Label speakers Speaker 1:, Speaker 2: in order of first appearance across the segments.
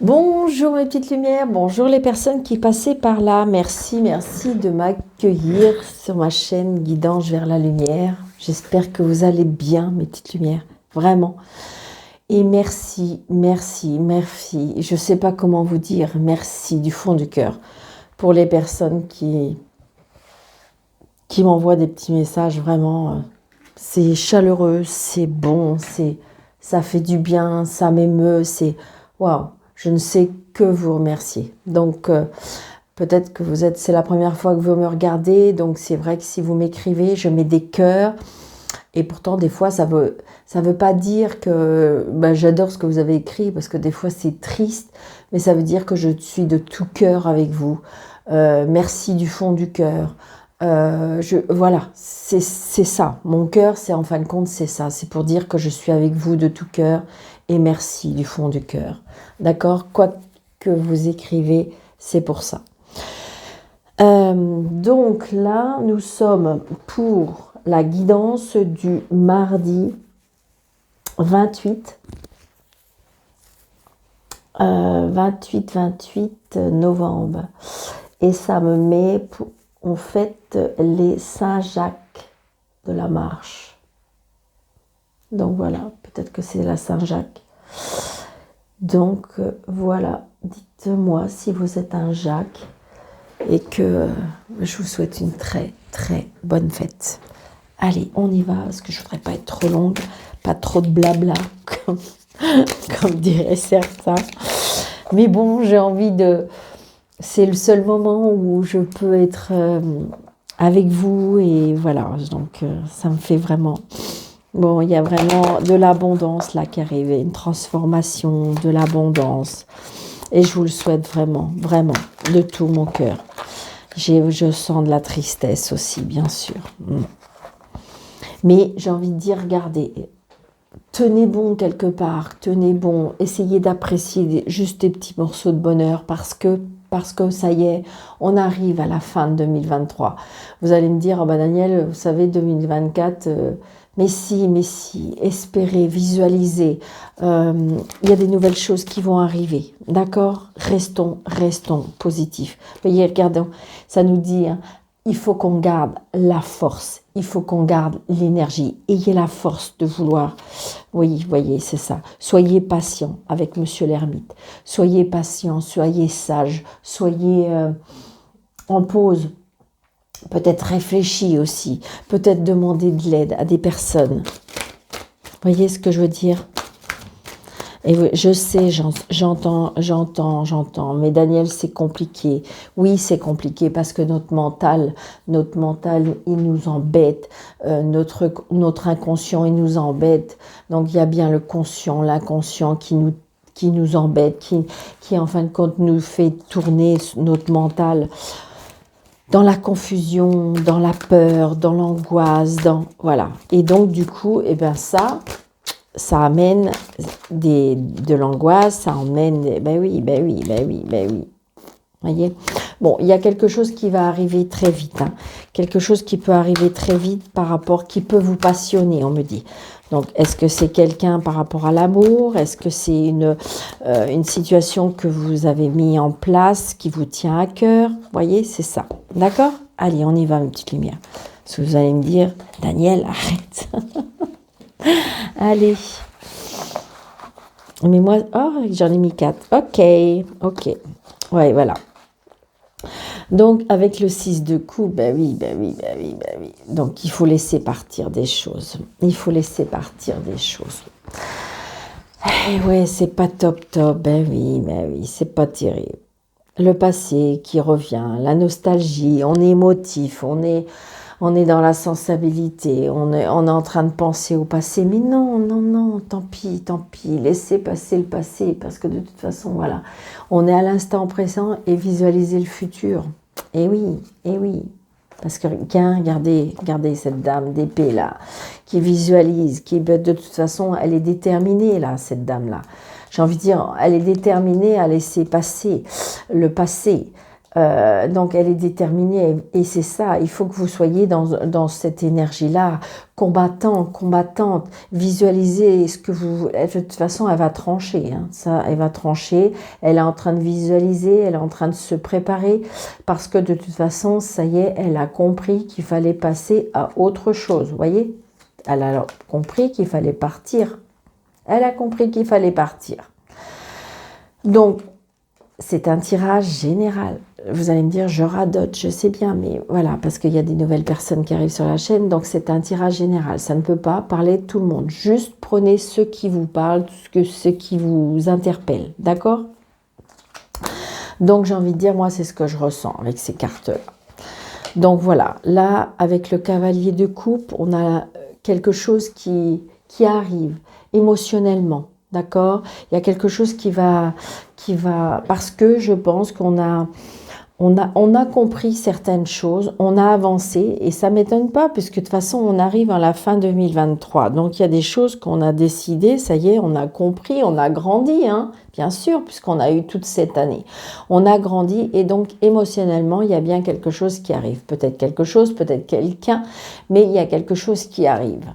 Speaker 1: Bonjour mes petites lumières, bonjour les personnes qui passaient par là. Merci de m'accueillir sur ma chaîne Guidance vers la lumière. J'espère que vous allez bien mes petites lumières, vraiment. Et merci. Je ne sais pas comment vous dire, merci du fond du cœur pour les personnes qui m'envoient des petits messages, vraiment. C'est chaleureux, c'est bon, ça fait du bien, ça m'émeut, c'est waouh. Je ne sais que vous remercier. Donc, peut-être que c'est la première fois que vous me regardez. Donc, c'est vrai que si vous m'écrivez, je mets des cœurs. Et pourtant, des fois, ça veut pas dire que j'adore ce que vous avez écrit, parce que des fois, c'est triste. Mais ça veut dire que je suis de tout cœur avec vous. Merci du fond du cœur. Voilà, c'est ça. Mon cœur, c'est en fin de compte, c'est ça. C'est pour dire que je suis avec vous de tout cœur. Et merci du fond du cœur. D'accord? Quoi que vous écrivez, c'est pour ça. Donc là, nous sommes pour la guidance du mardi 28 novembre. Et ça me met, on fête les Saint-Jacques de la marche. Donc voilà, peut-être que c'est la Saint-Jacques. Donc voilà, dites-moi si vous êtes un Jacques et que je vous souhaite une très bonne fête. Allez, on y va, parce que je ne voudrais pas être trop longue, pas trop de blabla, comme diraient certains. Mais bon, j'ai envie de... C'est le seul moment où je peux être avec vous, et voilà, donc ça me fait vraiment... Bon, il y a vraiment de l'abondance là qui arrive, une transformation, de l'abondance. Et je vous le souhaite vraiment, de tout mon cœur. Je sens de la tristesse aussi, bien sûr. Mais j'ai envie de dire, regardez, tenez bon quelque part, tenez bon, essayez d'apprécier juste des petits morceaux de bonheur, parce que ça y est, on arrive à la fin de 2023. Vous allez me dire, oh Daniel, vous savez, 2024... Mais si, espérez, visualisez. Il y a des nouvelles choses qui vont arriver. D'accord? Restons positifs. Voyez, regardons, ça nous dit, il faut qu'on garde la force. Il faut qu'on garde l'énergie. Ayez la force de vouloir. Oui, voyez, c'est ça. Soyez patient avec Monsieur l'Ermite. Soyez patient, soyez sage, soyez en pause. Peut-être réfléchir aussi, peut-être demander de l'aide à des personnes. Voyez ce que je veux dire? Et je sais, j'entends, mais Daniel, c'est compliqué. Oui, c'est compliqué parce que notre mental, il nous embête. Notre inconscient, il nous embête. Donc, il y a bien le conscient, l'inconscient qui nous embête, qui en fin de compte nous fait tourner notre mental dans la confusion, dans la peur, dans l'angoisse, voilà. Et donc du coup, ça amène de l'angoisse, ça emmène, ben oui. Voyez. Bon, il y a quelque chose qui va arriver très vite, quelque chose qui peut arriver très vite qui peut vous passionner, on me dit. Donc, est-ce que c'est quelqu'un par rapport à l'amour? Est-ce que c'est une situation que vous avez mis en place, qui vous tient à cœur? Vous voyez, c'est ça. D'accord? Allez, on y va, une petite lumière. Parce que vous allez me dire, Daniel, arrête. Allez. Mais moi, j'en ai mis 4. Ok. Ouais, voilà. Donc, avec le 6 de coupe, ben oui. Donc, il faut laisser partir des choses. Et ouais, c'est pas top. Ben oui, c'est pas terrible. Le passé qui revient, la nostalgie, on est émotif, on est dans la sensibilité, on est en train de penser au passé. Mais non, tant pis, laissez passer le passé, parce que de toute façon, voilà, on est à l'instant présent et visualiser le futur. Et oui, parce que regardez cette dame d'épée là, qui visualise, de toute façon, elle est déterminée là, cette dame là. J'ai envie de dire, elle est déterminée à laisser passer le passé. Donc elle est déterminée et c'est ça, il faut que vous soyez dans cette énergie-là, combattant, combattante, visualisez ce que vous... De toute façon, elle va trancher, hein, ça, elle va trancher, elle est en train de visualiser, elle est en train de se préparer, parce que de toute façon, ça y est, elle a compris qu'il fallait passer à autre chose, vous voyez? Elle a compris qu'il fallait partir, elle a compris qu'il fallait partir. Donc, c'est un tirage général. Vous allez me dire, je radote, je sais bien, mais voilà, parce qu'il y a des nouvelles personnes qui arrivent sur la chaîne, donc c'est un tirage général. Ça ne peut pas parler de tout le monde. Juste prenez ceux qui vous parlent, ce qui vous interpelle, d'accord? Donc j'ai envie de dire, moi, c'est ce que je ressens avec ces cartes-là. Donc voilà, là, avec le cavalier de coupe, on a quelque chose qui arrive émotionnellement. D'accord? Il y a quelque chose qui va, parce que je pense qu'on a compris certaines choses, on a avancé et ça ne m'étonne pas puisque de toute façon on arrive à la fin 2023. Donc il y a des choses qu'on a décidées, ça y est, on a compris, on a grandi, hein, bien sûr, puisqu'on a eu toute cette année. On a grandi et donc émotionnellement, il y a bien quelque chose qui arrive. Peut-être quelque chose, peut-être quelqu'un, mais il y a quelque chose qui arrive.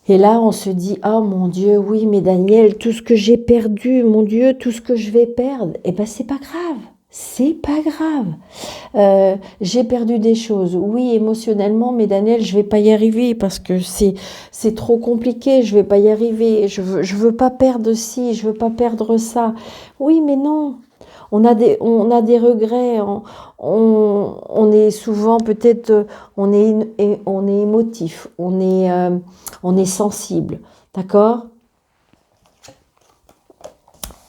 Speaker 1: Et là, on se dit, oh mon Dieu, oui, mais Daniel, tout ce que j'ai perdu, mon Dieu, tout ce que je vais perdre, eh ben, c'est pas grave. C'est pas grave. J'ai perdu des choses, oui, émotionnellement, mais Daniel, je vais pas y arriver parce que c'est trop compliqué, je vais pas y arriver. Je veux pas perdre ci, je veux pas perdre ça. Oui, mais non. On a des regrets, on est souvent peut-être, on est émotif, on est sensible, d'accord?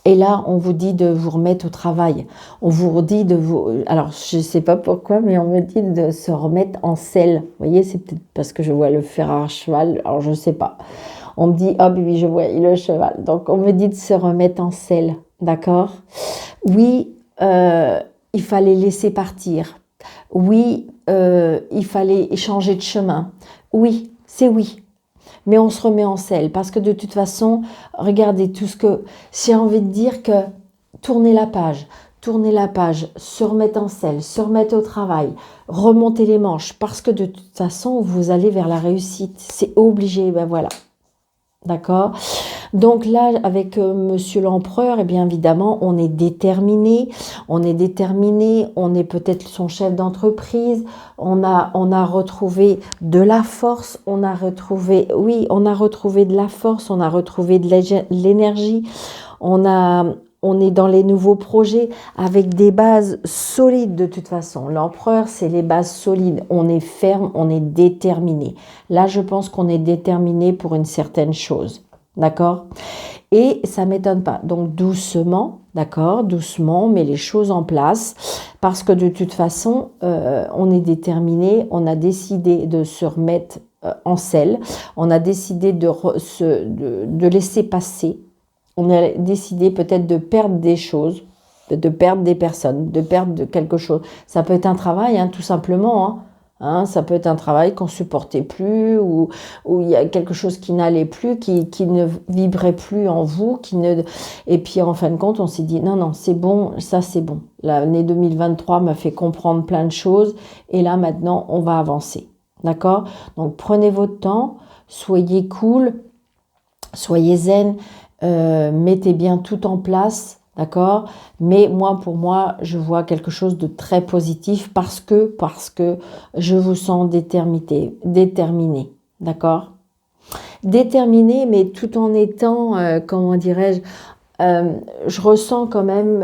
Speaker 1: Et là, on vous dit de vous remettre au travail. On vous dit de vous... Alors, je ne sais pas pourquoi, mais on me dit de se remettre en selle. Vous voyez, c'est peut-être parce que je vois le fer à cheval. Alors, je ne sais pas. On me dit, oh oui, je vois le cheval. Donc, on me dit de se remettre en selle. D'accord? Oui, il fallait laisser partir. Oui, il fallait changer de chemin. Oui, c'est oui. Mais on se remet en selle parce que de toute façon, regardez tout ce que... J'ai envie de dire que tournez la page, se remettre en selle, se remettre au travail, remonter les manches parce que de toute façon, vous allez vers la réussite. C'est obligé, ben voilà. D'accord? Donc là, avec Monsieur l'Empereur, eh bien évidemment, on est déterminé, on est peut-être son chef d'entreprise, on a retrouvé de la force, on a retrouvé de la force, on a retrouvé de l'énergie, on est dans les nouveaux projets avec des bases solides de toute façon. L'Empereur, c'est les bases solides. On est ferme, on est déterminé. Là, je pense qu'on est déterminé pour une certaine chose. D'accord? Et ça ne m'étonne pas. Donc, doucement, d'accord? Doucement, on met les choses en place parce que de toute façon, on est déterminé. On a décidé de se remettre en selle. On a décidé de laisser passer. On a décidé peut-être de perdre des choses, de perdre des personnes, de perdre quelque chose. Ça peut être un travail, hein, tout simplement. Ça peut être un travail qu'on ne supportait plus ou il y a quelque chose qui n'allait plus, qui ne vibrait plus en vous. Et puis, en fin de compte, on s'est dit, non, c'est bon, ça c'est bon. L'année 2023 m'a fait comprendre plein de choses. Et là, maintenant, on va avancer. D'accord? Donc, prenez votre temps, soyez cool, soyez zen. Mettez bien tout en place, d'accord? Mais pour moi, je vois quelque chose de très positif parce que je vous sens déterminé, d'accord? Déterminé, mais tout en étant, comment dirais-je, je ressens quand même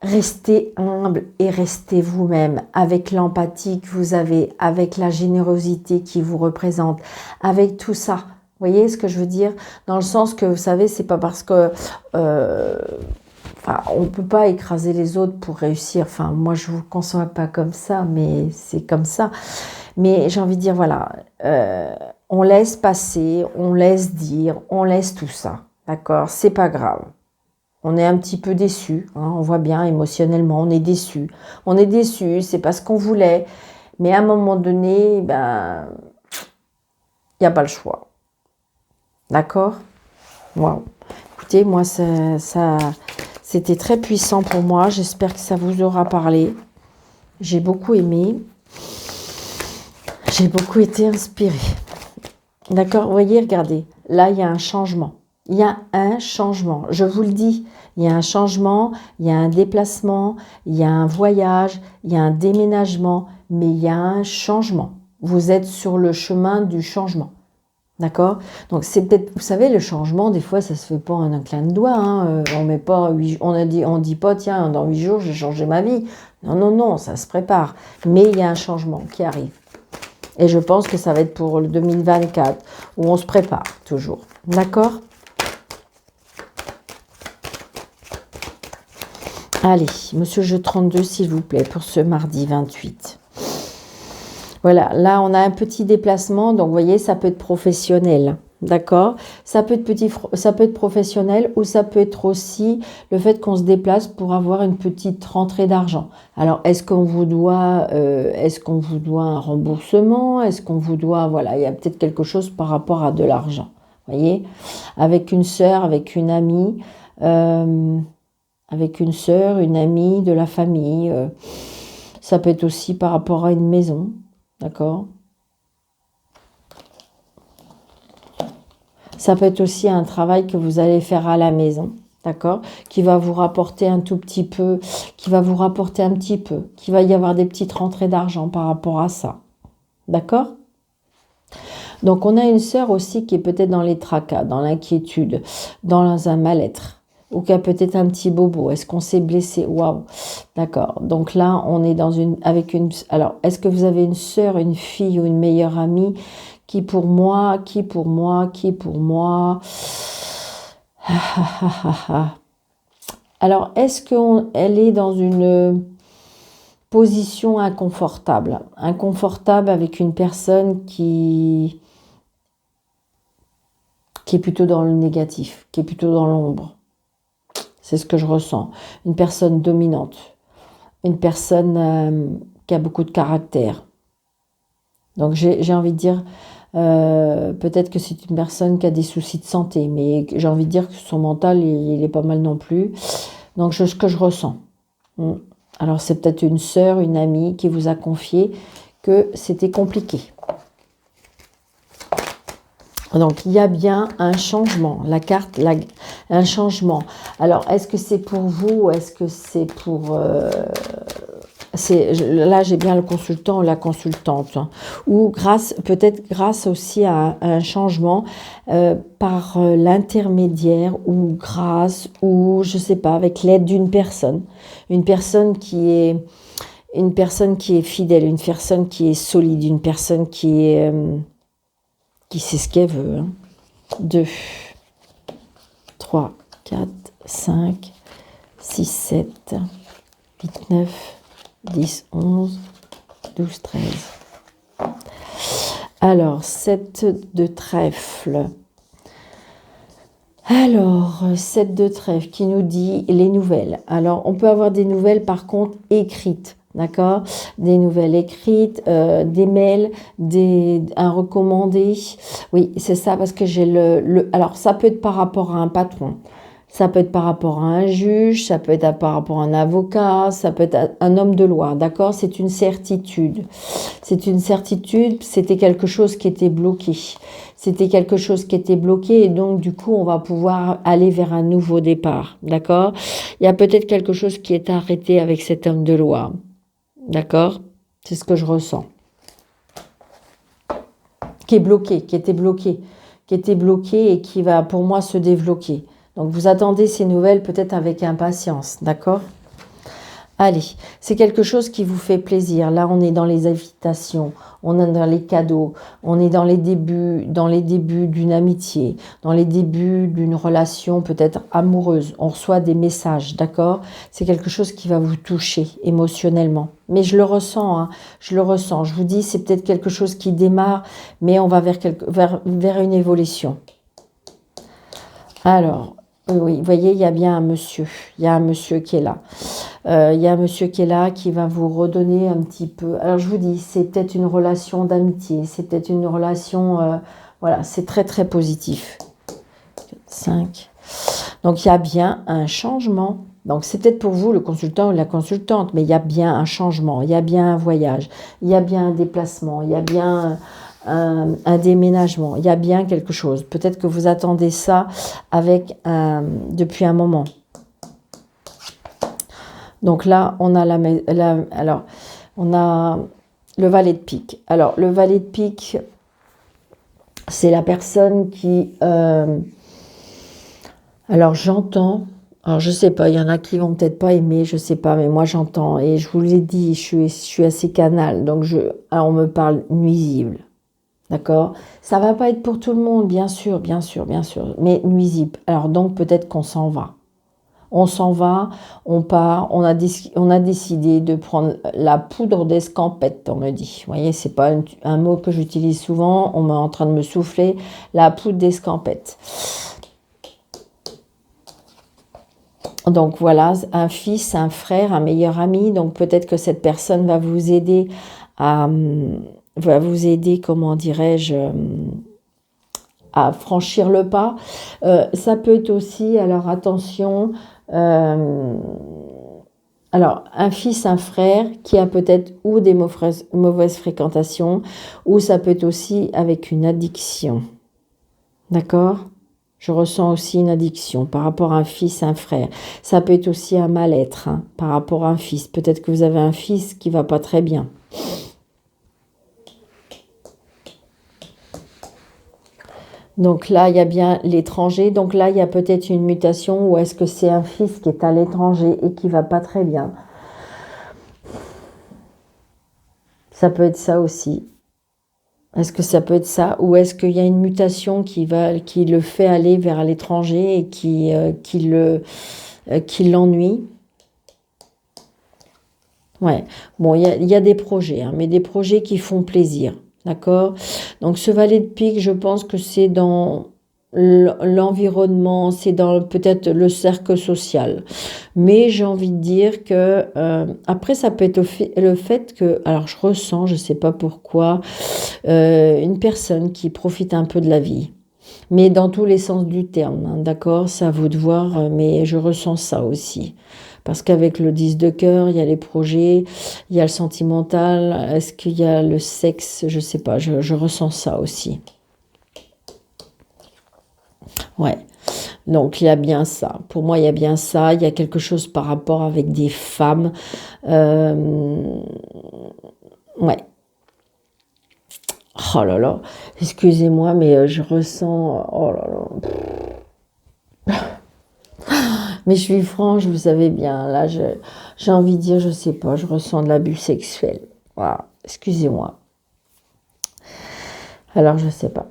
Speaker 1: restez humble et restez vous-même avec l'empathie que vous avez, avec la générosité qui vous représente, avec tout ça. Vous voyez ce que je veux dire? Dans le sens que, vous savez, c'est pas parce que... on ne peut pas écraser les autres pour réussir. Enfin, moi, je ne vous conçois pas comme ça, mais c'est comme ça. Mais j'ai envie de dire, voilà, on laisse passer, on laisse dire, on laisse tout ça. D'accord? C'est pas grave. On est un petit peu déçu, on voit bien émotionnellement, on est déçu. On est déçu, c'est pas ce qu'on voulait. Mais à un moment donné, il n'y a pas le choix. D'accord? Waouh. Écoutez, moi, c'est C'était très puissant pour moi. J'espère que ça vous aura parlé. J'ai beaucoup aimé. J'ai beaucoup été inspirée. D'accord? Vous voyez, regardez. Là, il y a un changement. Il y a un changement. Je vous le dis. Il y a un changement, il y a un déplacement, il y a un voyage, il y a un déménagement, mais il y a un changement. Vous êtes sur le chemin du changement. D'accord? Donc c'est peut-être, vous savez, le changement, des fois, ça se fait pas en un clin de doigt. Hein. On met pas on dit pas, tiens, dans 8 jours, j'ai changé ma vie. Non, non, non, ça se prépare. Mais il y a un changement qui arrive. Et je pense que ça va être pour le 2024, où on se prépare toujours. D'accord? Allez, monsieur jeu 32, s'il vous plaît, pour ce mardi 28. Voilà, là, on a un petit déplacement. Donc, vous voyez, ça peut être professionnel. D'accord? Ça peut être professionnel ou ça peut être aussi le fait qu'on se déplace pour avoir une petite rentrée d'argent. Alors, est-ce qu'on vous doit un remboursement? Est-ce qu'on vous doit... Voilà, il y a peut-être quelque chose par rapport à de l'argent. Vous voyez? Avec une sœur, avec une amie... avec une sœur, une amie, de la famille. Ça peut être aussi par rapport à une maison, d'accord? Ça peut être aussi un travail que vous allez faire à la maison, d'accord? Qui va vous rapporter un tout petit peu, qui va vous rapporter un petit peu, qui va y avoir des petites rentrées d'argent par rapport à ça, d'accord? Donc, on a une sœur aussi qui est peut-être dans les tracas, dans l'inquiétude, dans un mal-être. Ou qui a peut-être un petit bobo. Est-ce qu'on s'est blessé? Waouh. D'accord. Donc là, on est avec une... Alors, est-ce que vous avez une sœur, une fille ou une meilleure amie qui pour moi... Alors, est-ce qu'elle est dans une position inconfortable? Inconfortable avec une personne qui est plutôt dans le négatif, qui est plutôt dans l'ombre. C'est ce que je ressens. Une personne dominante. Une personne qui a beaucoup de caractère. Donc j'ai envie de dire, peut-être que c'est une personne qui a des soucis de santé, mais j'ai envie de dire que son mental, il est pas mal non plus. Donc ce que je ressens. Alors c'est peut-être une sœur, une amie qui vous a confié que c'était compliqué. Donc, il y a bien un changement. La carte, un changement. Alors, est-ce que c'est pour vous ou est-ce que c'est pour... là, j'ai bien le consultant ou la consultante. Hein. Ou peut-être grâce aussi à un changement par l'intermédiaire ou grâce ou, je sais pas, avec l'aide d'une personne. Une personne qui est fidèle, une personne qui est solide, une personne qui sait ce qu'elle veut. Hein. 2, 3, 4, 5, 6, 7, 8, 9, 10, 11, 12, 13. Alors, 7 de trèfle. Alors, 7 de trèfle qui nous dit les nouvelles. Alors, on peut avoir des nouvelles, par contre, écrites. D'accord? Des nouvelles écrites, des mails, un recommandé. Oui, c'est ça, parce que j'ai alors, ça peut être par rapport à un patron. Ça peut être par rapport à un juge, ça peut être par rapport à un avocat, ça peut être un homme de loi, d'accord? C'est une certitude. C'est une certitude, c'était quelque chose qui était bloqué. C'était quelque chose qui était bloqué et donc du coup, on va pouvoir aller vers un nouveau départ, d'accord? Il y a peut-être quelque chose qui est arrêté avec cet homme de loi, d'accord? C'est ce que je ressens. Qui était bloqué et qui va pour moi se débloquer. Donc, vous attendez ces nouvelles peut-être avec impatience, d'accord? Allez, c'est quelque chose qui vous fait plaisir. Là, on est dans les invitations, on est dans les cadeaux, on est dans les débuts d'une amitié, dans les débuts d'une relation peut-être amoureuse. On reçoit des messages, d'accord? C'est quelque chose qui va vous toucher émotionnellement. Mais je le ressens, hein, je le ressens. Je vous dis, c'est peut-être quelque chose qui démarre, mais on va vers une évolution. Alors... Oui, vous voyez, il y a bien un monsieur. Il y a un monsieur qui est là. Il y a un monsieur qui est là, qui va vous redonner un petit peu... Alors, je vous dis, c'est peut-être une relation d'amitié. C'est peut-être une relation... voilà, c'est très, très positif. 5. Donc, il y a bien un changement. Donc, c'est peut-être pour vous, le consultant ou la consultante, mais il y a bien un changement, il y a bien un voyage, il y a bien un déplacement, il y a bien un déménagement, il y a bien quelque chose. Peut-être que vous attendez ça depuis un moment. Donc là, on a alors, on a le valet de pique. Alors, le valet de pique, c'est la personne qui... alors, j'entends... Alors, je sais pas, il y en a qui vont peut-être pas aimer, je sais pas, mais moi, j'entends. Et je vous l'ai dit, je suis assez canal, donc alors, on me parle nuisible. D'accord? Ça va pas être pour tout le monde, bien sûr, bien sûr, bien sûr, mais nuisible. Alors, donc, peut-être qu'on s'en va. On s'en va, on part, on a décidé de prendre la poudre d'escampette, on me dit. Vous voyez, c'est pas un mot que j'utilise souvent, on est en train de me souffler, la poudre d'escampette. Donc voilà, un fils, un frère, un meilleur ami, donc peut-être que cette personne va vous aider comment dirais-je, à franchir le pas. Ça peut être aussi, alors attention, alors un fils, un frère qui a peut-être ou des mauvaises fréquentations, ou ça peut être aussi avec une addiction. D'accord? Je ressens aussi une addiction par rapport à un fils, un frère. Ça peut être aussi un mal-être par rapport à un fils. Peut-être que vous avez un fils qui va pas très bien. Donc là, il y a bien l'étranger. Donc là, il y a peut-être une mutation ou est-ce que c'est un fils qui est à l'étranger et qui va pas très bien. Ça peut être ça aussi. Est-ce que ça peut être ça? Ou est-ce qu'il y a une mutation qui le fait aller vers l'étranger et qui l'ennuie? Ouais. Bon, il y a des projets, mais des projets qui font plaisir. D'accord? Donc, ce valet de pique, je pense que c'est dans l'environnement, c'est dans peut-être le cercle social. Mais j'ai envie de dire que, après, ça peut être le fait que, alors je ressens, je ne sais pas pourquoi, une personne qui profite un peu de la vie. Mais dans tous les sens du terme, d'accord? C'est à vous de voir, mais je ressens ça aussi. Parce qu'avec le 10 de cœur, il y a les projets, il y a le sentimental, est-ce qu'il y a le sexe? Je sais pas, je ressens ça aussi. Ouais. Donc il y a bien ça. Pour moi, il y a bien ça. Il y a quelque chose par rapport avec des femmes. Ouais. Oh là là. Excusez-moi, mais je ressens. Oh là là. Mais je suis franche, vous savez bien. Là, j'ai envie de dire, je sais pas, je ressens de l'abus sexuel. Voilà. Excusez-moi. Alors, je sais pas.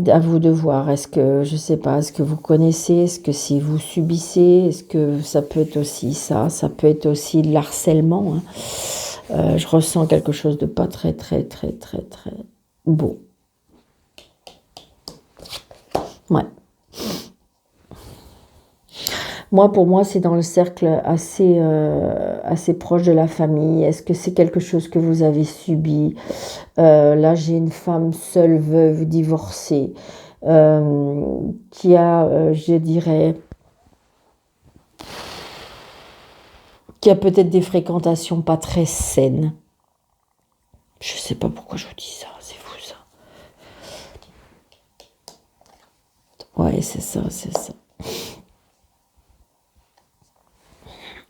Speaker 1: À vous de voir. Est-ce que, je sais pas, est-ce que vous connaissez? Est-ce que si vous subissez? Est-ce que ça peut être aussi ça? Ça peut être aussi de l'harcèlement. Je ressens quelque chose de pas très, très, très, très, très beau. Ouais. Moi, pour moi, c'est dans le cercle assez proche de la famille. Est-ce que c'est quelque chose que vous avez subi? Là, j'ai une femme seule, veuve, divorcée, qui a, je dirais, qui a peut-être des fréquentations pas très saines. Je sais pas pourquoi je vous dis ça, c'est fou ça. Ouais, c'est ça, c'est ça.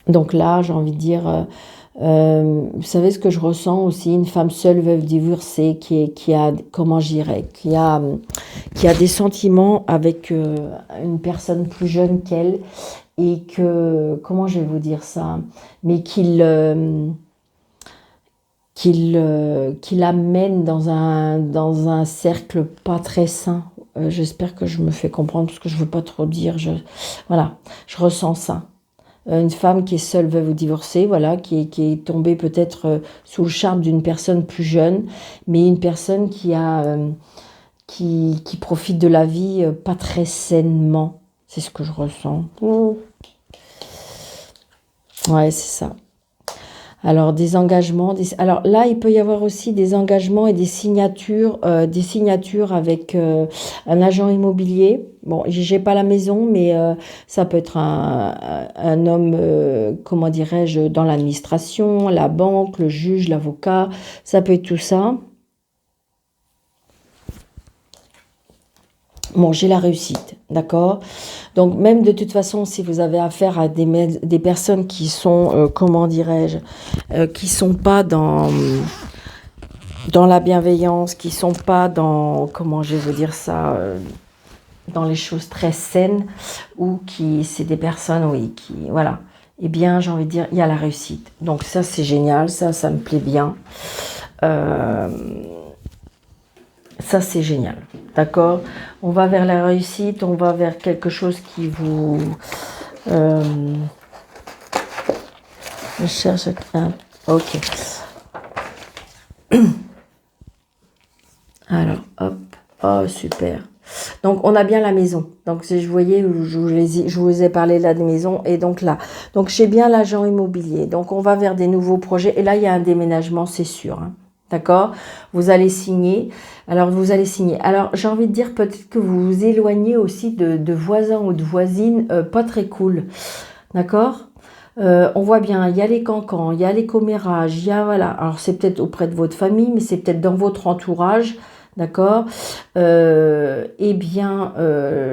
Speaker 1: Donc là, j'ai envie de dire, vous savez ce que je ressens aussi, une femme seule, veuve, divorcée, qui a, comment je dirais, qui a des sentiments avec une personne plus jeune qu'elle et que, comment je vais vous dire ça, mais qu'il l'amène dans un cercle pas très sain. J'espère que je me fais comprendre parce que je veux pas trop dire. Voilà, je ressens ça. Une femme qui est seule, veuve ou divorcée, voilà, qui est tombée peut-être sous le charme d'une personne plus jeune, mais une personne qui profite de la vie pas très sainement. C'est ce que je ressens. Ouais, c'est ça. Alors, des engagements. Alors là, il peut y avoir aussi des engagements et des signatures avec un agent immobilier. Bon, j'ai pas la maison, mais ça peut être un homme, comment dirais-je, dans l'administration, la banque, le juge, l'avocat. Ça peut être tout ça. Bon, j'ai la réussite, d'accord? Donc, même de toute façon, si vous avez affaire à des personnes qui sont, comment dirais-je, qui sont pas dans la bienveillance, qui sont pas dans, comment je vais vous dire ça, dans les choses très saines, ou qui, c'est des personnes, oui, qui, voilà. Eh bien, j'ai envie de dire, il y a la réussite. Donc, ça, c'est génial, ça me plaît bien. Euh, Ça, c'est génial. D'accord? On va vers la réussite, on va vers quelque chose qui vous... je cherche un... Ok. Alors, hop. Oh, super. Donc, on a bien la maison. Donc, si je voyais, je vous ai parlé là de maison. Et donc là. Donc, j'ai bien l'agent immobilier. Donc, on va vers des nouveaux projets. Et là, il y a un déménagement, c'est sûr. Hein. D'accord? Vous allez signer. Alors, vous allez signer. Alors, j'ai envie de dire peut-être que vous vous éloignez aussi de voisins ou de voisines pas très cool. D'accord? On voit bien, il y a les cancans, il y a les commérages, il y a, voilà. Alors, c'est peut-être auprès de votre famille, mais c'est peut-être dans votre entourage. D'accord? Eh bien,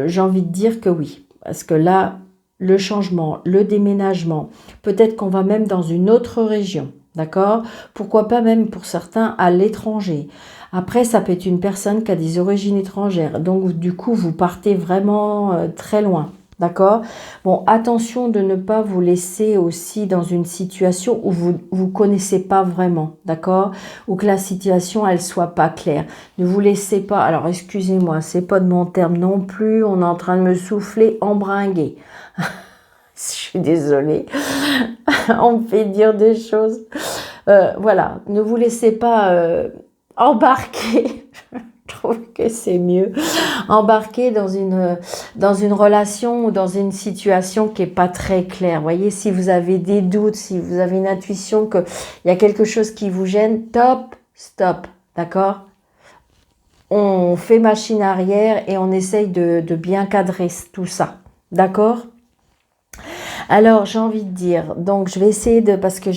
Speaker 1: j'ai envie de dire que oui. Parce que là, le changement, le déménagement, peut-être qu'on va même dans une autre région. D'accord? Pourquoi pas même pour certains à l'étranger. Après, ça peut être une personne qui a des origines étrangères. Donc, du coup, vous partez vraiment très loin. D'accord? Bon, attention de ne pas vous laisser aussi dans une situation où vous connaissez pas vraiment. D'accord? Ou que la situation, elle soit pas claire. Ne vous laissez pas, alors excusez-moi, c'est pas de mon terme non plus. On est en train de me souffler, embringuer. Je suis désolée. On me fait dire des choses. Voilà, ne vous laissez pas embarquer. Je trouve que c'est mieux. Embarquer dans une relation ou dans une situation qui est pas très claire. Vous voyez, si vous avez des doutes, si vous avez une intuition qu'il y a quelque chose qui vous gêne, stop, d'accord? On fait machine arrière et on essaye de bien cadrer tout ça, d'accord? Alors, j'ai envie de dire, donc je vais essayer de, parce que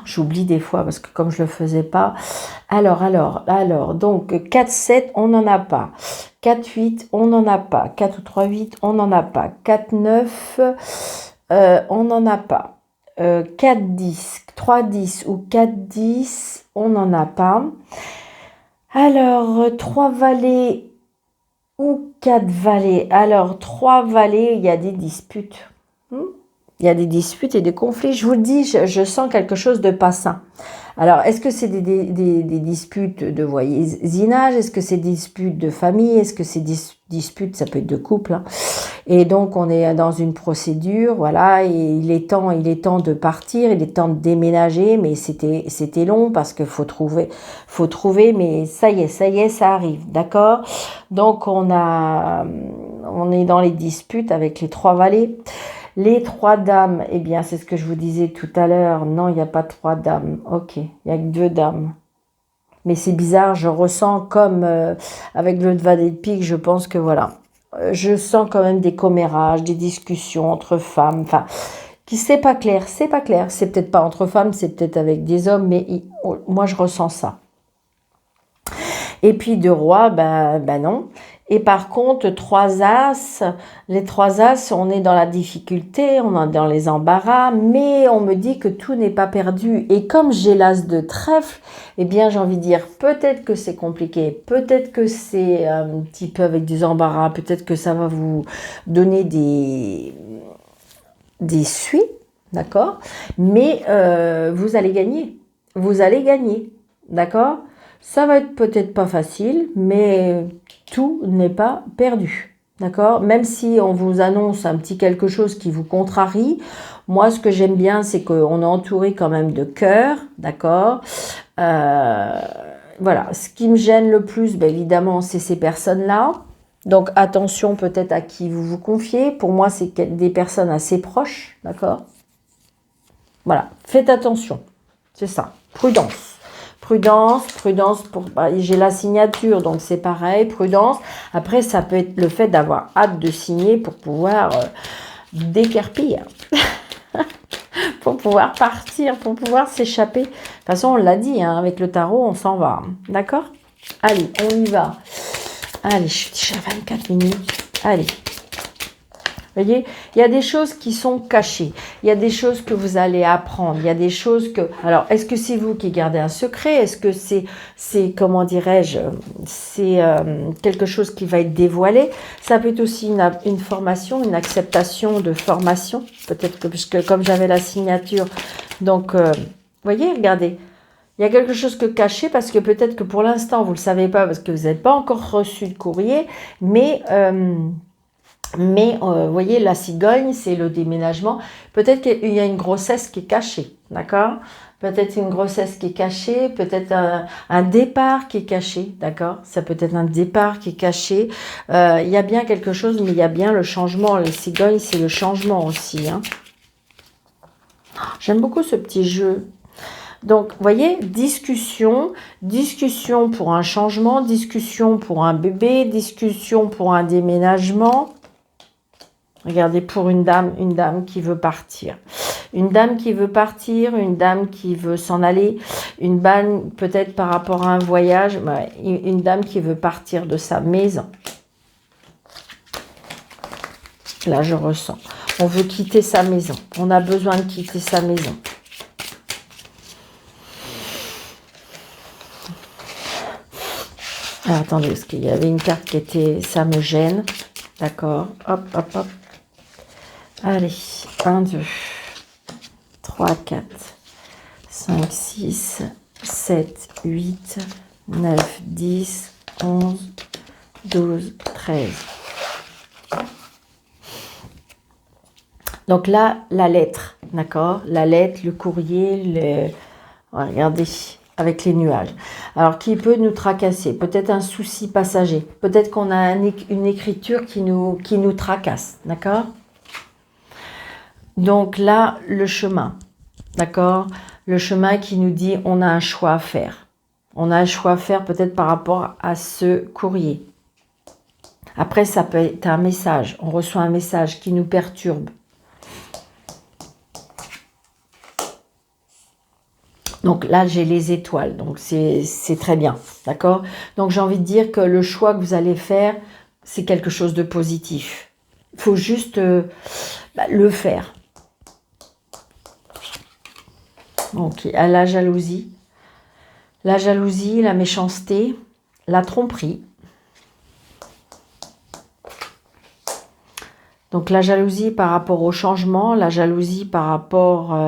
Speaker 1: j'oublie des fois, parce que comme je le faisais pas. Alors, donc 4, 7, on n'en a pas. 4, 8, on n'en a pas. 4 ou 3, 8, on n'en a pas. 4, 9, on n'en a pas. 4, 10, 3, 10 ou 4, 10, on n'en a pas. Alors, 3 vallées ou 4 vallées. Alors, 3 vallées, il y a des disputes. Il y a des disputes et des conflits. Je vous le dis, je sens quelque chose de pas sain. Alors, est-ce que c'est des disputes de voisinage? Est-ce que c'est des disputes de famille? Est-ce que c'est des disputes, ça peut être de couple, hein. Et donc, on est dans une procédure, voilà, et il est temps de partir, il est temps de déménager, mais c'était long parce qu'il faut trouver, mais ça y est, ça arrive, d'accord? Donc, on est dans les disputes avec les 3 vallées. Les 3 dames, eh bien, c'est ce que je vous disais tout à l'heure. Non, il n'y a pas 3 dames. Ok, il n'y a que 2 dames. Mais c'est bizarre, je ressens comme avec le valet de pique, je pense que voilà. Je sens quand même des commérages, des discussions entre femmes. Enfin, c'est pas clair, c'est pas clair. C'est peut-être pas entre femmes, c'est peut-être avec des hommes, mais moi je ressens ça. Et puis 2 rois, ben non. Et par contre, 3 as, les 3 as, on est dans la difficulté, on est dans les embarras, mais on me dit que tout n'est pas perdu. Et comme j'ai l'as de trèfle, eh bien j'ai envie de dire, peut-être que c'est compliqué, peut-être que c'est un petit peu avec des embarras, peut-être que ça va vous donner des suies, d'accord? Mais vous allez gagner, d'accord? Ça va être peut-être pas facile, mais tout n'est pas perdu. D'accord? Même si on vous annonce un petit quelque chose qui vous contrarie, moi ce que j'aime bien, c'est qu'on est entouré quand même de cœur, d'accord? Voilà, ce qui me gêne le plus, ben, évidemment, c'est ces personnes-là. Donc attention peut-être à qui vous vous confiez. Pour moi, c'est des personnes assez proches, d'accord? Voilà, faites attention. C'est ça. Prudence. Prudence, prudence. J'ai la signature, donc c'est pareil. Prudence. Après, ça peut être le fait d'avoir hâte de signer pour pouvoir déguerpir. Pour pouvoir partir, pour pouvoir s'échapper. De toute façon, on l'a dit, hein, avec le tarot, on s'en va. D'accord? Allez, on y va. Allez, je suis déjà à 24 minutes. Allez. Vous voyez, il y a des choses qui sont cachées. Il y a des choses que vous allez apprendre. Il y a des choses que... Alors, est-ce que c'est vous qui gardez un secret? Est-ce que c'est comment dirais-je, c'est quelque chose qui va être dévoilé? Ça peut être aussi une formation, une acceptation de formation. Peut-être que, puisque comme j'avais la signature, donc, vous voyez, regardez. Il y a quelque chose que caché parce que peut-être que pour l'instant, vous ne le savez pas parce que vous n'avez pas encore reçu de courrier, mais vous voyez, la cigogne, c'est le déménagement. Peut-être qu'il y a une grossesse qui est cachée, d'accord? Peut-être une grossesse qui est cachée, peut-être un départ qui est caché, d'accord? Ça peut être un départ qui est caché. Il y a bien quelque chose, mais il y a bien le changement. Les cigognes, c'est le changement aussi, hein. J'aime beaucoup ce petit jeu. Donc, vous voyez, discussion pour un changement, discussion pour un bébé, discussion pour un déménagement. Regardez, pour une dame qui veut partir. Une dame qui veut partir, une dame qui veut s'en aller, une dame peut-être par rapport à un voyage, une dame qui veut partir de sa maison. Là, je ressens. On veut quitter sa maison. On a besoin de quitter sa maison. Alors, attendez, parce qu'il y avait une carte qui était... Ça me gêne. D'accord. Hop, hop, hop. Allez. 1, 2, 3, 4, 5, 6, 7, 8, 9, 10, 11, 12, 13. Donc là, la lettre, d'accord? La lettre, le courrier, regardez, avec les nuages. Alors, qui peut nous tracasser? Peut-être un souci passager. Peut-être qu'on a une écriture qui nous tracasse, d'accord? Donc là, le chemin, d'accord? Le chemin qui nous dit on a un choix à faire. On a un choix à faire peut-être par rapport à ce courrier. Après, ça peut être un message. On reçoit un message qui nous perturbe. Donc là, j'ai les étoiles, donc c'est très bien, d'accord? Donc j'ai envie de dire que le choix que vous allez faire, c'est quelque chose de positif. Il faut juste le faire. Donc à la jalousie, la méchanceté, la tromperie. Donc la jalousie par rapport au changement, la jalousie par rapport...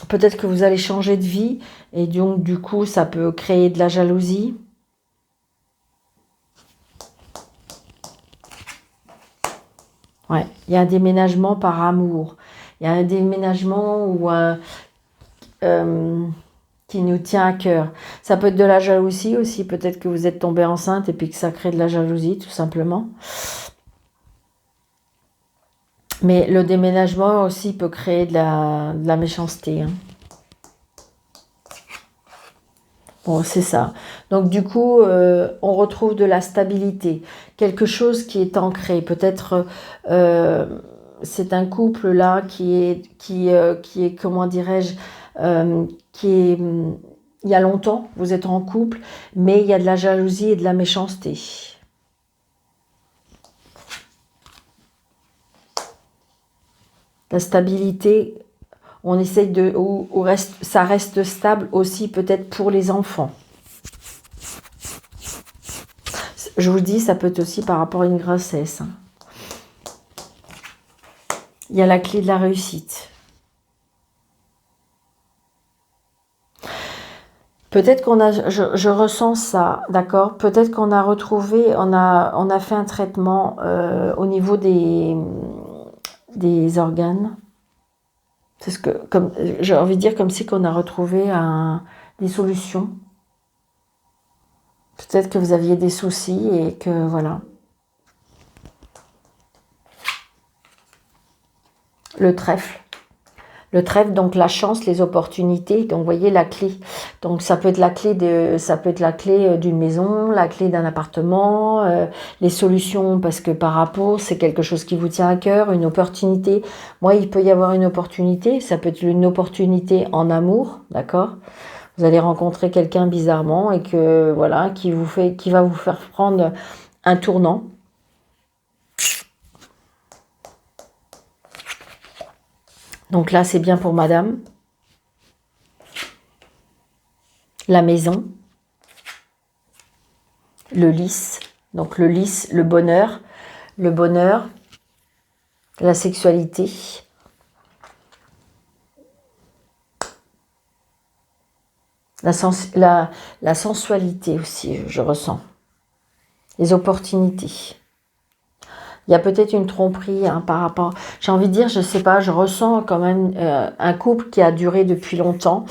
Speaker 1: peut-être que vous allez changer de vie et donc du coup ça peut créer de la jalousie. Ouais, il y a un déménagement par amour. Il y a un déménagement qui nous tient à cœur. Ça peut être de la jalousie aussi. Peut-être que vous êtes tombé enceinte et puis que ça crée de la jalousie tout simplement. Mais le déménagement aussi peut créer de la méchanceté. Hein. Bon, c'est ça. Donc, du coup, on retrouve de la stabilité. Quelque chose qui est ancré. Peut-être, c'est un couple là qui est comment dirais-je, il y a longtemps, vous êtes en couple, mais il y a de la jalousie et de la méchanceté. La stabilité, on essaye de... ça reste stable aussi peut-être pour les enfants. Je vous dis, ça peut être aussi par rapport à une grossesse. Hein. Il y a la clé de la réussite. Peut-être qu'on a... Je ressens ça, d'accord? Peut-être qu'on a retrouvé... On a fait un traitement au niveau des organes. C'est ce que, comme j'ai envie de dire, comme si qu'on a retrouvé des solutions. Peut-être que vous aviez des soucis et que voilà. Le Le trèfle, donc la chance, les opportunités. Donc, vous voyez la clé. Donc, ça peut être la clé d'une maison, la clé d'un appartement, les solutions, parce que par rapport, c'est quelque chose qui vous tient à cœur, une opportunité. Moi, il peut y avoir une opportunité. Ça peut être une opportunité en amour, d'accord? Vous allez rencontrer quelqu'un bizarrement et que voilà, qui va vous faire prendre un tournant. Donc là, c'est bien pour madame. La maison. Le lys. Donc le lys, le bonheur. Le bonheur. La sexualité. La sensualité aussi, je ressens. Les opportunités. Il y a peut-être une tromperie hein, par rapport... J'ai envie de dire, je sais pas, je ressens quand même un couple qui a duré depuis longtemps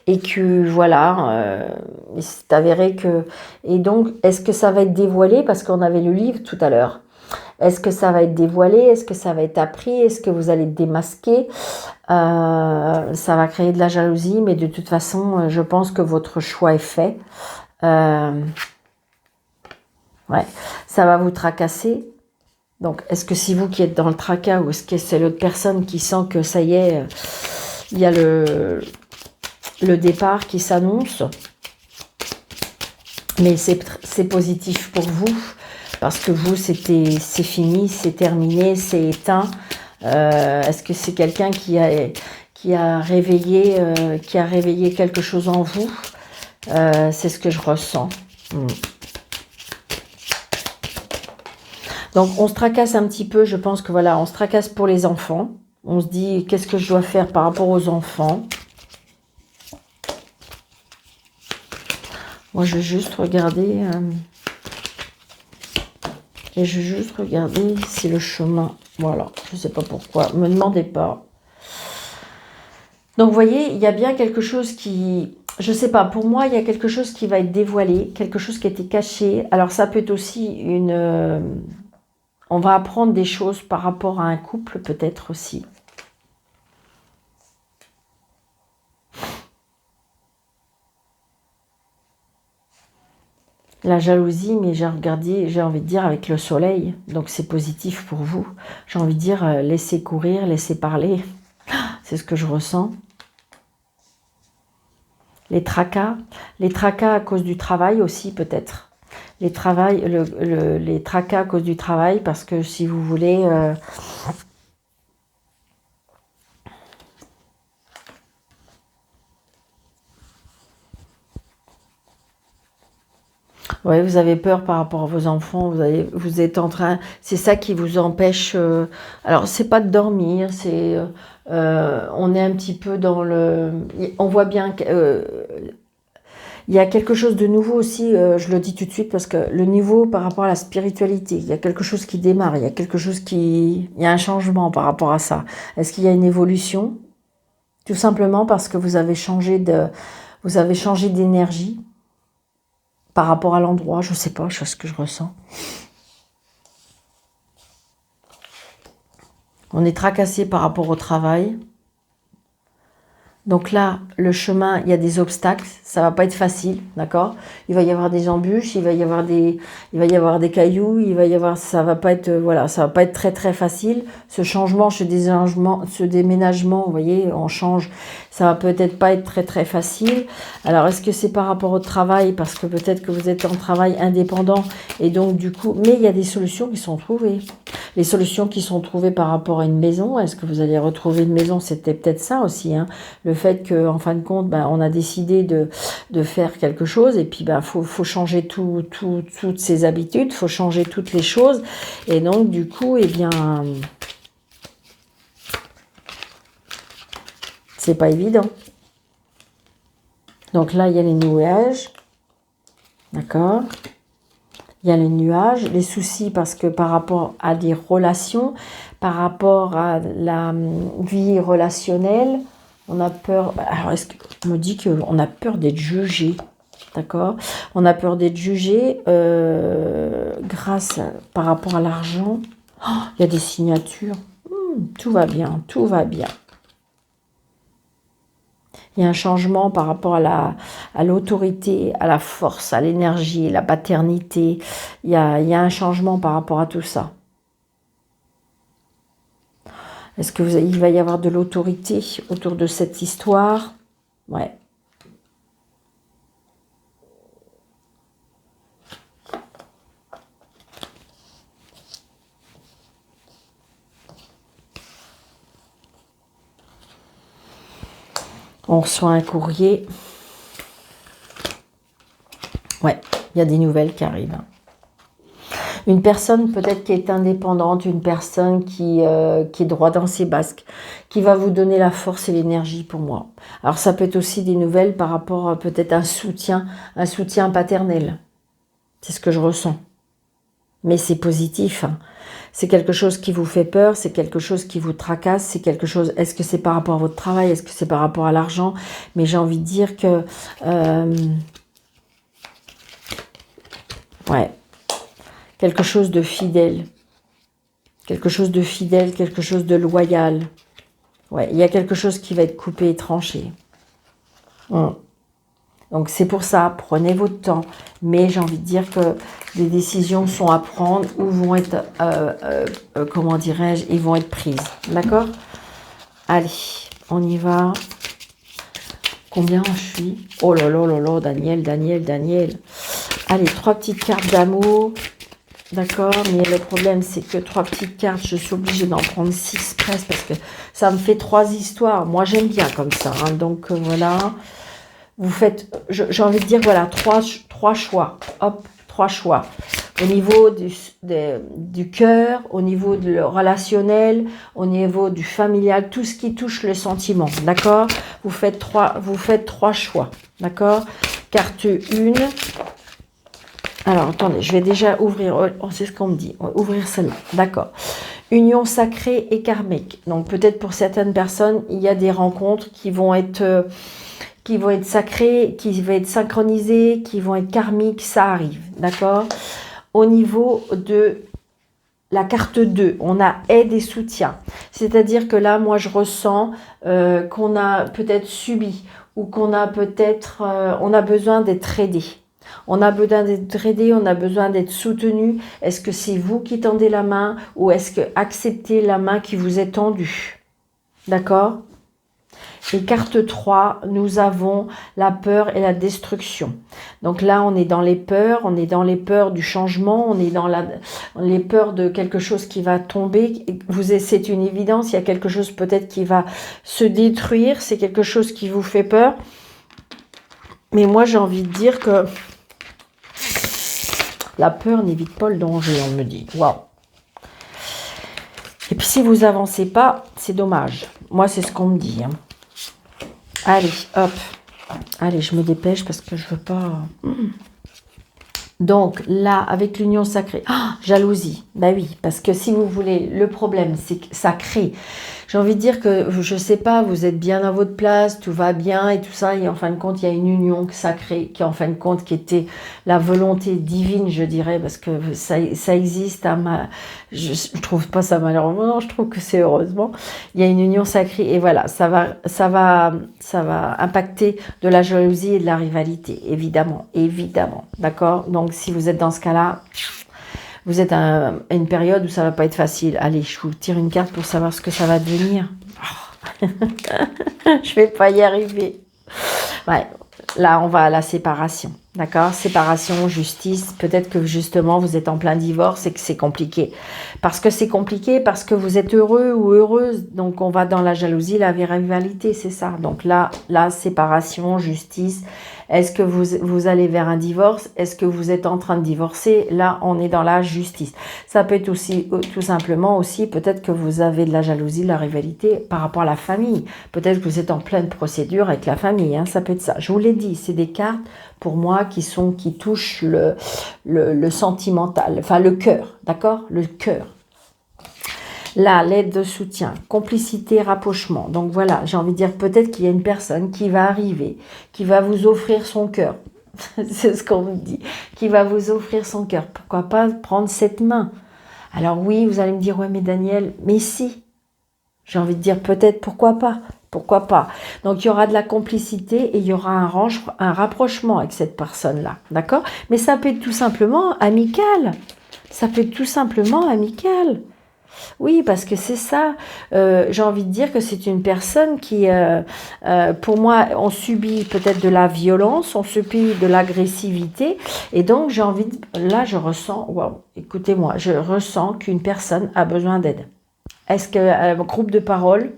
Speaker 1: et que, voilà, c'est avéré que... Et donc, est-ce que ça va être dévoilé? Parce qu'on avait le livre tout à l'heure. Est-ce que ça va être dévoilé? Est-ce que ça va être appris? Est-ce que vous allez démasquer? Ça va créer de la jalousie, mais de toute façon, je pense que votre choix est fait. Ouais, ça va vous tracasser. Donc, est-ce que c'est vous qui êtes dans le tracas ou est-ce que c'est l'autre personne qui sent que ça y est, il y a le départ qui s'annonce? Mais c'est positif pour vous parce que vous, c'est fini, c'est terminé, c'est éteint. Est-ce que c'est quelqu'un qui a réveillé quelque chose en vous? C'est ce que je ressens. Donc, on se tracasse un petit peu. Je pense que voilà, on se tracasse pour les enfants. On se dit, qu'est-ce que je dois faire par rapport aux enfants? Moi, je vais juste regarder. Et je vais juste regarder si le chemin... Voilà, je ne sais pas pourquoi. Ne me demandez pas. Donc, vous voyez, il y a bien quelque chose qui... Je ne sais pas, pour moi, il y a quelque chose qui va être dévoilé. Quelque chose qui a été caché. Alors, ça peut être aussi une... On va apprendre des choses par rapport à un couple, peut-être aussi. La jalousie, mais j'ai envie de dire avec le soleil. Donc c'est positif pour vous. J'ai envie de dire laissez courir, laissez parler. C'est ce que je ressens. Les tracas à cause du travail aussi peut-être. Les tracas à cause du travail, parce que si vous voulez... ouais, vous avez peur par rapport à vos enfants, vous êtes en train... C'est ça qui vous empêche... alors, c'est pas de dormir, c'est... on est un petit peu dans le... On voit bien que... il y a quelque chose de nouveau aussi, je le dis tout de suite, parce que le niveau par rapport à la spiritualité, il y a quelque chose qui démarre, il y a quelque chose qui... Il y a un changement par rapport à ça. Est-ce qu'il y a une évolution? Tout simplement parce que vous avez changé d'énergie par rapport à l'endroit, je sais pas, c'est ce que je ressens. On est tracassé par rapport au travail. Donc là, le chemin, il y a des obstacles, ça va pas être facile, d'accord? Il va y avoir des embûches, il va y avoir des cailloux, ça va pas être, voilà, ça va pas être très très facile. Ce changement, ce déménagement, vous voyez, on change, ça va peut-être pas être très très facile. Alors, est-ce que c'est par rapport au travail, parce que peut-être que vous êtes en travail indépendant et donc du coup, mais il y a des solutions qui sont trouvées. Les solutions qui sont trouvées par rapport à une maison, est-ce que vous allez retrouver une maison? C'était peut-être ça aussi, hein. Le fait qu'en fin de compte, on a décidé de faire quelque chose et puis faut changer toutes ses habitudes, faut changer toutes les choses. Et donc, du coup, eh bien, c'est pas évident. Donc là, il y a les nuages. D'accord? Il y a les nuages, les soucis parce que par rapport à des relations, par rapport à la vie relationnelle, on a peur. Alors, est-ce qu'on me dit qu'on a peur d'être jugé? D'accord? On a peur d'être jugé par rapport à l'argent. Oh, il y a des signatures. Tout va bien, tout va bien. Il y a un changement par rapport à l'autorité, à la force, à l'énergie, la paternité. Il y a un changement par rapport à tout ça. Est-ce qu'il va y avoir de l'autorité autour de cette histoire? Ouais. On reçoit un courrier. Ouais, il y a des nouvelles qui arrivent. Une personne peut-être qui est indépendante, une personne qui est droit dans ses basques, qui va vous donner la force et l'énergie pour moi. Alors ça peut être aussi des nouvelles par rapport à peut-être un soutien paternel. C'est ce que je ressens. Mais c'est positif, hein. C'est quelque chose qui vous fait peur, c'est quelque chose qui vous tracasse, c'est quelque chose... Est-ce que c'est par rapport à votre travail? Est-ce que c'est par rapport à l'argent? Mais j'ai envie de dire que... ouais. Quelque chose de fidèle. Quelque chose de fidèle, quelque chose de loyal. Ouais, il y a quelque chose qui va être coupé et tranché. Donc c'est pour ça, prenez votre temps. Mais j'ai envie de dire que des décisions sont à prendre ou vont être, comment dirais-je, ils vont être prises. D'accord? Allez, on y va. Combien je suis? Oh là là là là, Daniel. Allez, 3 petites cartes d'amour. D'accord, mais le problème, c'est que 3 petites cartes, je suis obligée d'en prendre 6 presque parce que ça me fait 3 histoires. Moi, j'aime bien comme ça. Hein, donc, voilà. Vous faites, j'ai envie de dire, voilà, 3 choix. Hop, 3 choix. Au niveau du cœur, au niveau du relationnel, au niveau du familial, tout ce qui touche le sentiment. D'accord? Vous faites 3 choix. D'accord? Carte 1. Alors, attendez, je vais déjà ouvrir, c'est ce qu'on me dit, on va ouvrir celle-là, d'accord. Union sacrée et karmique. Donc, peut-être pour certaines personnes, il y a des rencontres qui vont être sacrées, qui vont être synchronisées, qui vont être karmiques, ça arrive, d'accord. Au niveau de la carte 2, on a aide et soutien. C'est-à-dire que là, moi, je ressens qu'on a peut-être subi ou qu'on a peut-être, on a besoin d'être aidé. On a besoin d'être aidé, on a besoin d'être soutenu. Est-ce que c'est vous qui tendez la main ou est-ce que acceptez la main qui vous est tendue? D'accord? Et carte 3, nous avons la peur et la destruction. Donc là, on est dans les peurs du changement, on est dans les peurs de quelque chose qui va tomber. C'est une évidence, il y a quelque chose peut-être qui va se détruire, c'est quelque chose qui vous fait peur. Mais moi, j'ai envie de dire que la peur n'évite pas le danger, on me dit. Waouh. Et puis si vous avancez pas, c'est dommage. Moi, c'est ce qu'on me dit. Hein. Allez, hop. Allez, je me dépêche parce que je veux pas... Donc là, avec l'union sacrée, jalousie. Bah oui, parce que si vous voulez, le problème, c'est que ça crée. J'ai envie de dire que, je sais pas, vous êtes bien à votre place, tout va bien et tout ça, et en fin de compte, il y a une union sacrée qui, en fin de compte, qui était la volonté divine, je dirais, parce que ça existe. Je trouve pas ça malheureusement, non, je trouve que c'est heureusement. Il y a une union sacrée et voilà, ça va impacter de la jalousie et de la rivalité, évidemment, d'accord. Donc si vous êtes dans ce cas-là, vous êtes à une période où ça va pas être facile. Allez, je vous tire une carte pour savoir ce que ça va devenir. Oh. Je vais pas y arriver. Ouais, là, on va à la séparation. D'accord? Séparation, justice. Peut-être que justement, vous êtes en plein divorce et que c'est compliqué. Parce que c'est compliqué, parce que vous êtes heureux ou heureuse. Donc, on va dans la jalousie, la rivalité, c'est ça. Donc là, la séparation, justice. Est-ce que vous allez vers un divorce? Est-ce que vous êtes en train de divorcer? Là, on est dans la justice. Ça peut être aussi, tout simplement aussi, peut-être que vous avez de la jalousie, de la rivalité par rapport à la famille. Peut-être que vous êtes en pleine procédure avec la famille. Hein, ça peut être ça. Je vous l'ai dit, c'est des cartes pour moi qui touchent le sentimental, enfin le cœur, d'accord? Le cœur. Là, l'aide de soutien, complicité, rapprochement. Donc voilà, j'ai envie de dire peut-être qu'il y a une personne qui va arriver, qui va vous offrir son cœur. C'est ce qu'on me dit. Qui va vous offrir son cœur. Pourquoi pas prendre cette main? Alors oui, vous allez me dire, ouais mais Daniel, mais si. J'ai envie de dire peut-être, pourquoi pas? Pourquoi pas? Donc, il y aura de la complicité et il y aura un rapprochement avec cette personne-là. D'accord? Mais ça peut être tout simplement amical. Ça peut être tout simplement amical. Oui, parce que c'est ça. J'ai envie de dire que c'est une personne qui, pour moi, on subit peut-être de la violence, on subit de l'agressivité. Et donc, j'ai envie de... Là, je ressens... Waouh, écoutez-moi, je ressens qu'une personne a besoin d'aide. Est-ce que groupe de parole...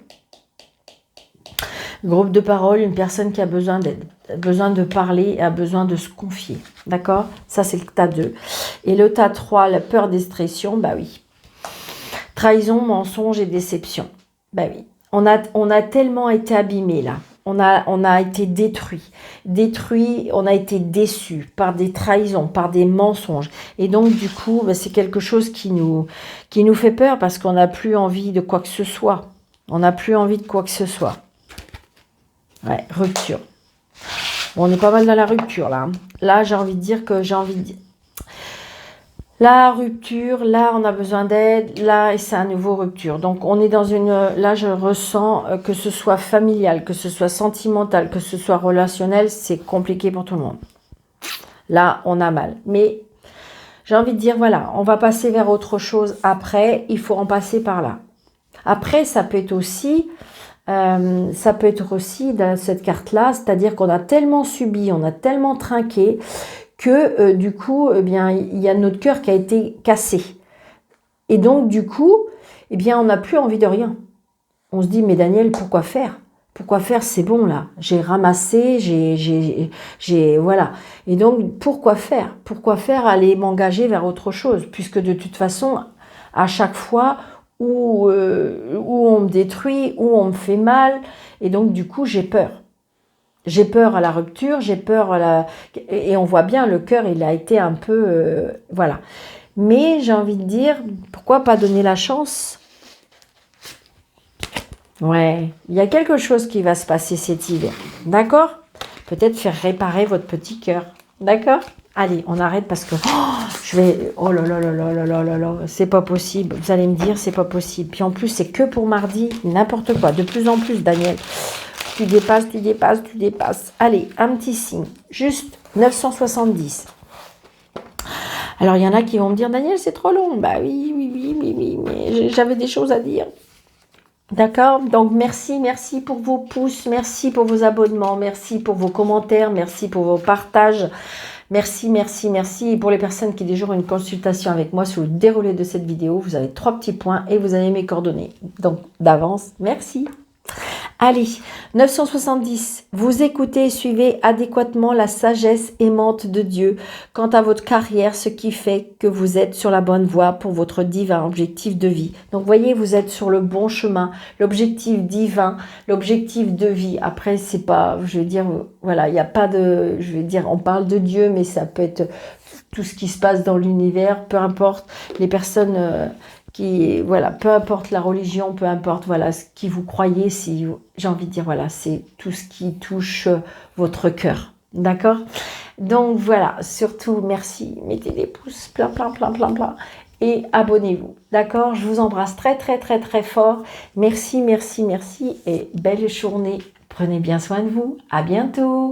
Speaker 1: Groupe de parole, une personne qui a besoin d'aide, a besoin de parler, a besoin de se confier. D'accord? Ça, c'est le tas 2. Et le tas 3, la peur d'expression, bah oui. Trahison, mensonge et déception. Bah oui. On a tellement été abîmés là. On a été détruits. On a été déçus par des trahisons, par des mensonges. Et donc, du coup, bah, c'est quelque chose qui nous fait peur parce qu'on n'a plus envie de quoi que ce soit. On n'a plus envie de quoi que ce soit. Ouais, rupture. Bon, on est pas mal dans la rupture, là. Là, j'ai envie de dire que la rupture, là, on a besoin d'aide. Là, et c'est un nouveau rupture. Donc, on est dans une... Là, je ressens que ce soit familial, que ce soit sentimental, que ce soit relationnel, c'est compliqué pour tout le monde. Là, on a mal. Mais j'ai envie de dire, voilà, on va passer vers autre chose après. Il faut en passer par là. Après, ça peut être aussi dans cette carte-là, c'est-à-dire qu'on a tellement subi, on a tellement trinqué que du coup, eh bien, il y a notre cœur qui a été cassé. Et donc, du coup, eh bien, on n'a plus envie de rien. On se dit, mais Daniel, pourquoi faire? Pourquoi faire? C'est bon, là. J'ai ramassé, voilà. Et donc, pourquoi faire? Pourquoi faire aller m'engager vers autre chose? Puisque de toute façon, à chaque fois... où on me détruit, où on me fait mal, et donc du coup j'ai peur. J'ai peur à la rupture, j'ai peur à la... Et on voit bien, le cœur, il a été un peu... voilà. Mais j'ai envie de dire, pourquoi pas donner la chance? Ouais, il y a quelque chose qui va se passer cet hiver, d'accord? Peut-être faire réparer votre petit cœur, d'accord? Allez, on arrête parce que oh là là là là là là là là, c'est pas possible. Vous allez me dire, c'est pas possible. Puis en plus, c'est que pour mardi, n'importe quoi. De plus en plus, Daniel. Tu dépasses, tu dépasses, tu dépasses. Allez, un petit signe. Juste 970. Alors, il y en a qui vont me dire, Daniel, c'est trop long. Bah oui, mais j'avais des choses à dire. D'accord? Donc, merci pour vos pouces, merci pour vos abonnements, merci pour vos commentaires, merci pour vos partages. Merci. Et pour les personnes qui désirent une consultation avec moi sur le déroulé de cette vidéo, vous avez 3 petits points et vous avez mes coordonnées. Donc, d'avance, merci. Allez, 970, vous écoutez et suivez adéquatement la sagesse aimante de Dieu quant à votre carrière, ce qui fait que vous êtes sur la bonne voie pour votre divin objectif de vie. Donc, voyez, vous êtes sur le bon chemin, l'objectif divin, l'objectif de vie. Après, c'est pas, je veux dire, voilà, il n'y a pas de, je veux dire, on parle de Dieu, mais ça peut être tout ce qui se passe dans l'univers, peu importe les personnes... voilà, peu importe la religion, peu importe voilà ce qui vous croyez, si j'ai envie de dire voilà, c'est tout ce qui touche votre cœur, d'accord? Donc voilà, surtout merci, mettez des pouces plein et abonnez-vous, d'accord? Je vous embrasse très fort, merci et belle journée, prenez bien soin de vous, à bientôt.